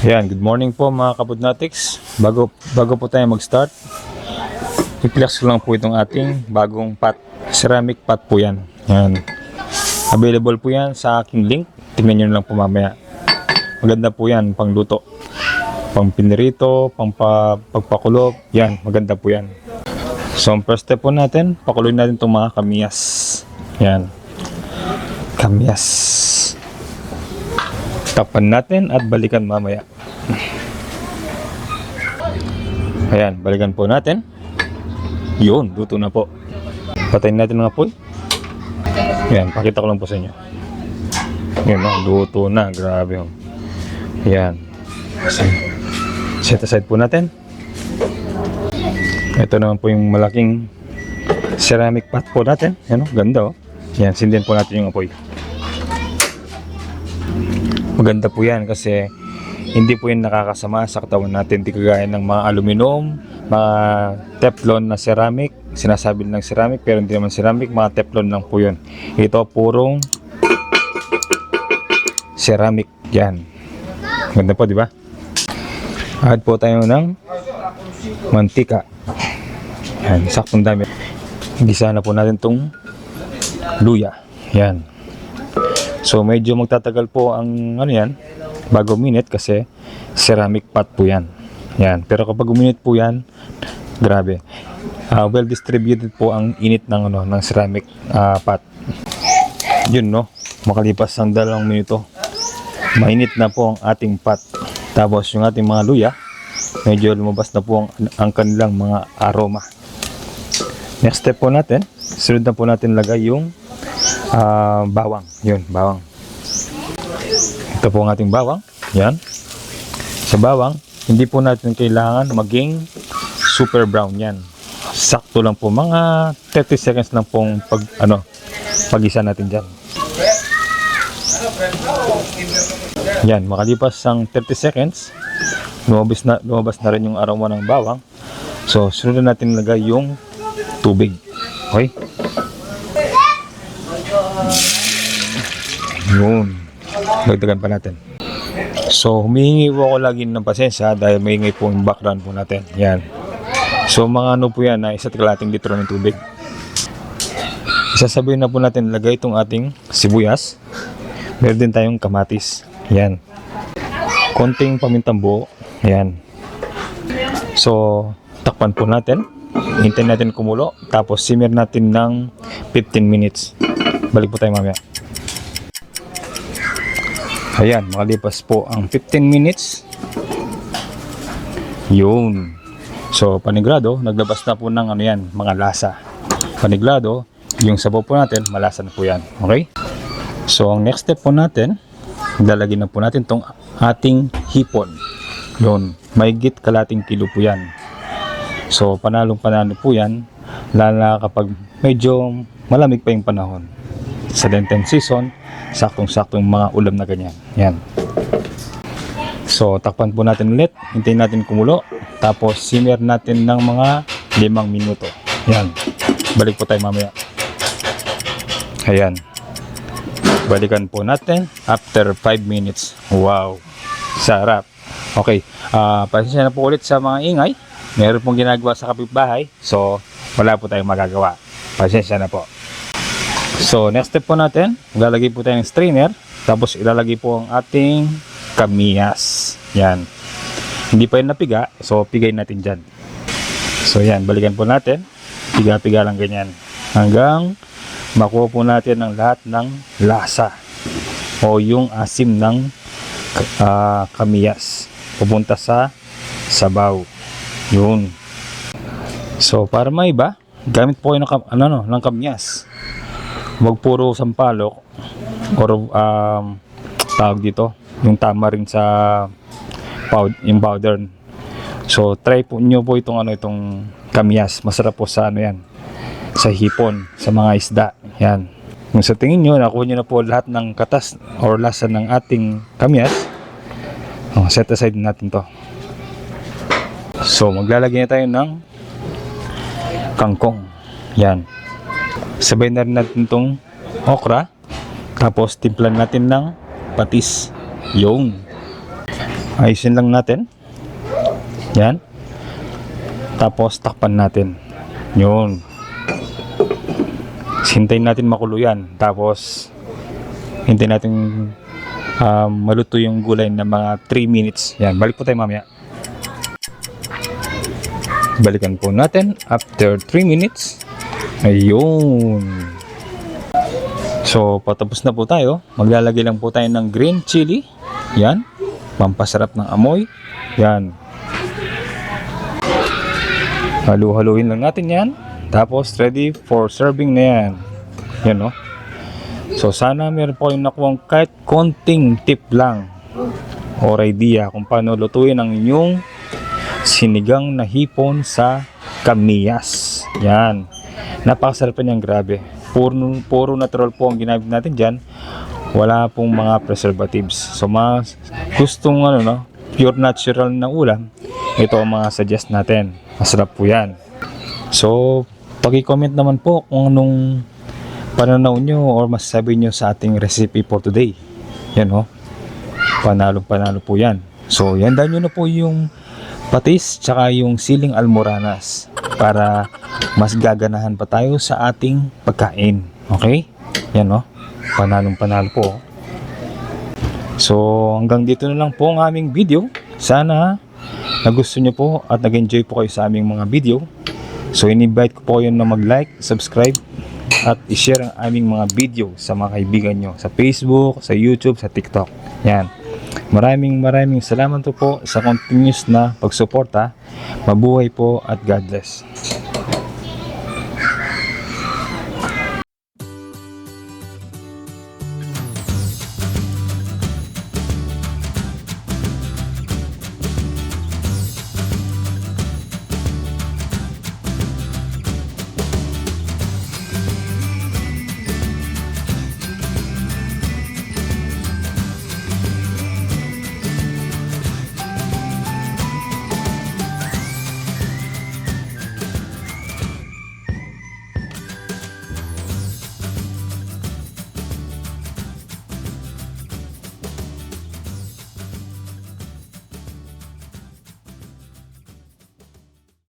Ayan, good morning po mga Kabudnatics. Bago po tayo mag-start, i-flex ko lang po itong ating bagong pot. Ceramic pot po yan. Ayan. Available po yan sa aking link. Tingnan nyo lang po mamaya. Maganda po yan, pang luto. Pang pinirito, pagpakulo. Yan, maganda po yan. So, ang first step po natin, pakuloy natin itong mga kamyas. Yan. Kamyas. Tapan natin at balikan mamaya. Ayan, balikan po natin. Yun, luto na po. Patayin natin ng apoy. Ayan, pakita ko lang po sa inyo. Ayan, luto na. Grabe. Ayan. Set aside po natin. Ito naman po yung malaking ceramic pot po natin. Ayan, ganda oh. Ayan, sindihan po natin yung apoy. Maganda po yan kasi hindi po yan nakakasama sa katawan natin. Hindi kagaya ng mga aluminum, mga teflon na ceramic. Sinasabi ng ceramic pero hindi naman ceramic, mga teflon lang po yun. Ito purong ceramic. Yan. Ganda po, di ba? Add po tayo ng mantika. Yan, saktong dami. Gisa na po natin tong luya. Yan. So medyo magtatagal po ang ano yan, bago minute kasi ceramic pot po yan. Yan. Pero kapag uminit po yan, grabe. Well distributed po ang init ng ano ng ceramic pot. Yun no, makalipas ang 2 minuto, mainit na po ang ating pot. Tapos yung ating mga luya, medyo lumabas na po ang kanilang mga aroma. Next step po natin, sunod na po natin lagay yung bawang. Yun, bawang. Ito po ang ating bawang. Yan. Sa bawang, hindi po natin kailangan maging super brown yan. Sakto lang po, mga 30 seconds lang pong pag-isa natin dyan. Yan, makalipas ang 30 seconds, lumabas na rin yung aroma ng bawang. So, sunod na natin lagay yung tubig. Okay? Yun. Dagdagan pa natin. So, humihingi po ako lagi ng pasensya dahil maingay po yung background po natin. Yan. So, mga ano po yan na 1 kalahating litro ng tubig. Isasabihin na po natin lagay itong ating sibuyas. Meron din tayong kamatis. Yan. Konting pamintang buo. Yan. So, takpan po natin. Hintayin natin kumulo. Tapos, simmer natin ng 15 minutes. Balik po tayo mamaya. Ayan, makalipas po ang 15 minutes. Yun. So, panigurado, naglabas na po ng ano yan, mga lasa. Panigurado, yung sabaw po natin, malasa na po yan. Okay? So, ang next step po natin, lalagyan na po natin tong ating hipon. Yun, mahigit kalating kilo po yan. So, panalo po yan, lalo na kapag medyo malamig pa yung panahon. Sa Lenten season, saktong-saktong mga ulam na ganyan. Yan. So, takpan po natin ulit. Hintayin natin kumulo. Tapos, simmer natin ng mga 5 minuto. Yan. Balik po tayo mamaya. Ayan. Balikan po natin after 5 minutes. Wow. Sarap. Okay. Pasensya na po ulit sa mga ingay. Meron pong ginagawa sa kapitbahay. So, wala po tayong magagawa. Pasensya na po. So, next step po natin, ilalagay po tayo ng strainer, tapos ilalagay po ang ating kamyas. Yan. Hindi pa yun napiga, so pigay natin dyan. So, yan, balikan po natin. Piga-piga lang ganyan. Hanggang makuha po natin ang lahat ng lasa o yung asim ng kamyas. Pupunta sa sabaw. Yun. So, para maiba, gamit po kayo ng kamyas. Huwag puro sampalok or tawag dito yung tamarin sa yung powder. So try po nyo po itong kamyas. Masarap po sa yan, sa hipon, sa mga isda. Yan. Kung sa tingin nyo nakuha nyo na po lahat ng katas or lasa ng ating kamyas, set aside natin to. So maglalagay na tayo ng kangkong. Yan. Sabay na rin natin itong okra. Tapos timplan natin ng patis. Yung. Ayusin lang natin. Yan. Tapos takpan natin. Yun. Hintayin natin makulo yan. Tapos hintayin natin maluto yung gulay na mga 3 minutes. Yan. Balik po tayo mamaya. Balikan po natin after 3 minutes. Ayun. So, patapos na po tayo. Maglalagay lang po tayo ng green chili. Yan. Pampasarap ng amoy. Yan. Halu-haluin lang natin yan. Tapos, ready for serving na yan. Yan, no? So, sana meron po kayong nakuwang kahit konting tip lang or idea kung paano lutuin ang inyong sinigang na hipon sa kamiyas. Yan. Napakasarap pa niyan, grabe. Puro natural po ang ginamit natin dyan. Wala pong mga preservatives. So, mga gustong pure natural na ulam, ito ang mga suggest natin. Masarap po yan. So, paki-comment naman po kung anong pananaw nyo or masasabi nyo sa ating recipe for today. Yan panalo po yan. So, yandan nyo na po yung patis tsaka yung siling almoranas para mas gaganahan pa tayo sa ating pagkain. Okay? Yan panalo po. So, hanggang dito na lang po ang aming video. Sana nagustuhan nyo po at nag-enjoy po kayo sa aming mga video. So, in-invite ko po kayo na mag-like, subscribe at i-share ang aming mga video sa mga kaibigan nyo sa Facebook, sa YouTube, sa TikTok. Yan. Maraming salamat po sa continuous na pagsuporta. Mabuhay po at God bless.